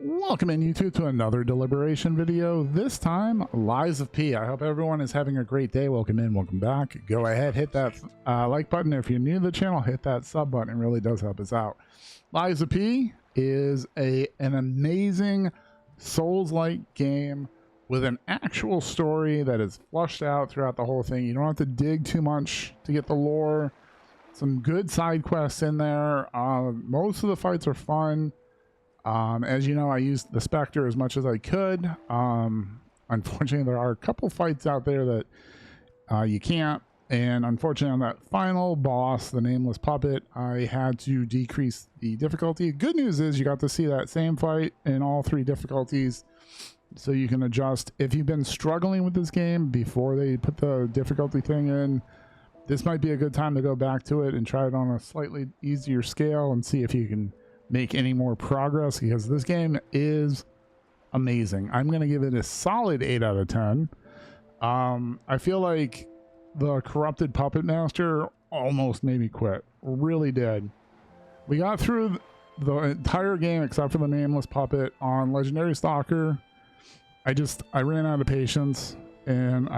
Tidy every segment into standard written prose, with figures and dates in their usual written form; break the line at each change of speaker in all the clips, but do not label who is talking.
Welcome in YouTube to another deliberation video, this time Lies of P. I hope everyone is having a great day. Welcome in, welcome back. Go ahead, hit that like button. If you're new to the channel, hit that sub button. It really does help us out. Lies of P is an amazing Souls-like game with an actual story that is flushed out throughout the whole thing. You don't have to dig too much to get the lore. Some good side quests in there. Most of the fights are fun. As you know, I used the Spectre as much as I could. Unfortunately, there are a couple fights out there that you can't. And unfortunately, on that final boss, the Nameless Puppet, I had to decrease the difficulty. Good news is you got to see that same fight in all three difficulties. So you can adjust. If you've been struggling with this game before they put the difficulty thing in, this might be a good time to go back to it and try it on a slightly easier scale and see if you can make any more progress, because this game is amazing. I'm going to give it a solid 8 out of 10. I feel like the Corrupted Puppet Master almost made me quit. Really did. We got through the entire game except for the Nameless Puppet on Legendary Stalker. I ran out of patience, and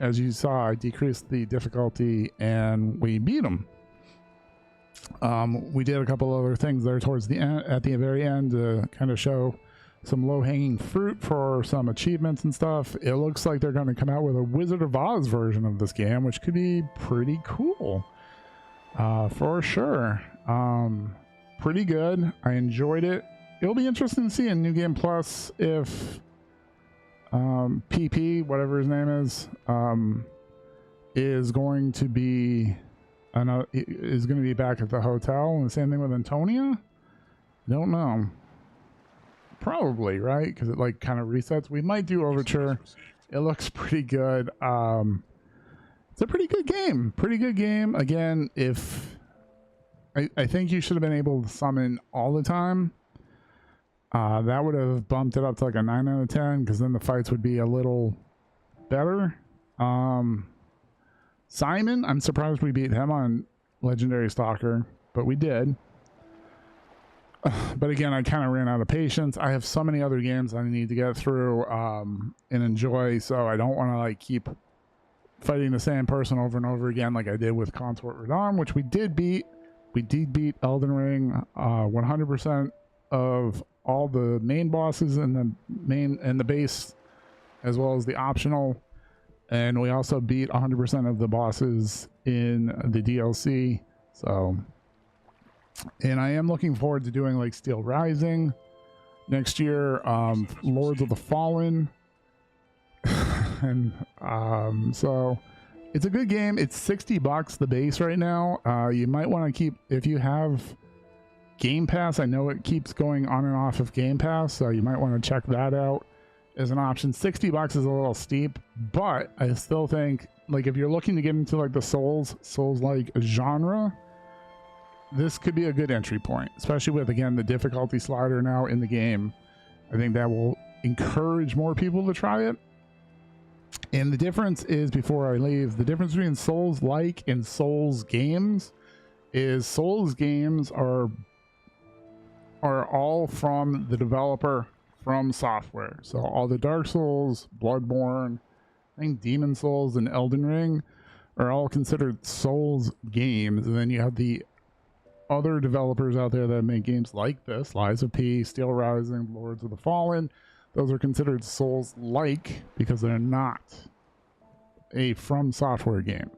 as you saw, I decreased the difficulty and we beat him. We did a couple other things there towards the end, at the very end, to kind of show some low-hanging fruit for some achievements and stuff. It looks like they're going to come out with a Wizard of Oz version of this game, which could be pretty cool, for sure. Pretty good. I enjoyed it. It'll be interesting to see in New Game Plus if PP, whatever his name is going to be back at the hotel, and the same thing with Antonia. Don't know. Probably, right? Because it like kind of resets. We might do Overture. It looks pretty good. It's a pretty good game. Pretty good game. Again, if I think you should have been able to summon all the time. That would have bumped it up to like a 9 out of 10, because then the fights would be a little better. Simon, I'm surprised we beat him on Legendary Stalker, but we did. But again, I kind of ran out of patience. I have so many other games I need to get through and enjoy, so I don't want to like keep fighting the same person over and over again like I did with Consort Radahn, which we did beat. We did beat Elden Ring 100% of all the main bosses and the base, as well as the optional. And we also beat 100% of the bosses in the DLC. So, and I am looking forward to doing like Steel Rising next year, Lords of the Fallen. And so it's a good game. It's $60 the base right now. You might want to keep, if you have Game Pass, I know it keeps going on and off of Game Pass, so you might want to check that out as an option. $60 is a little steep, but I still think, like, if you're looking to get into like the Souls-like genre, this could be a good entry point, especially with, again, the difficulty slider now in the game. I think that will encourage more people to try it. And the difference is, before I leave, the difference between Souls-like and Souls games is Souls games are all from the developer, From Software. So all the Dark Souls, Bloodborne, I think Demon Souls, and Elden Ring are all considered Souls games. And then you have the other developers out there that make games like this, Lies of P, Steel Rising, Lords of the Fallen. Those are considered Souls-like because they're not a From Software game.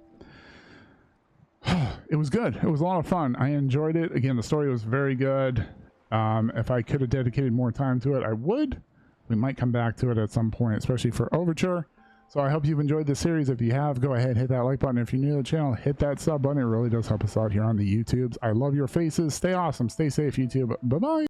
It was good. It was a lot of fun. I enjoyed it. Again, the story was very good. If I could have dedicated more time to it, I would. We might come back to it at some point, especially for Overture. So I hope you've enjoyed this series. If you have, go ahead, hit that like button. If you're new to the channel, hit that sub button. It really does help us out here on the YouTubes. I love your faces. Stay awesome. Stay safe, YouTube. Bye-bye.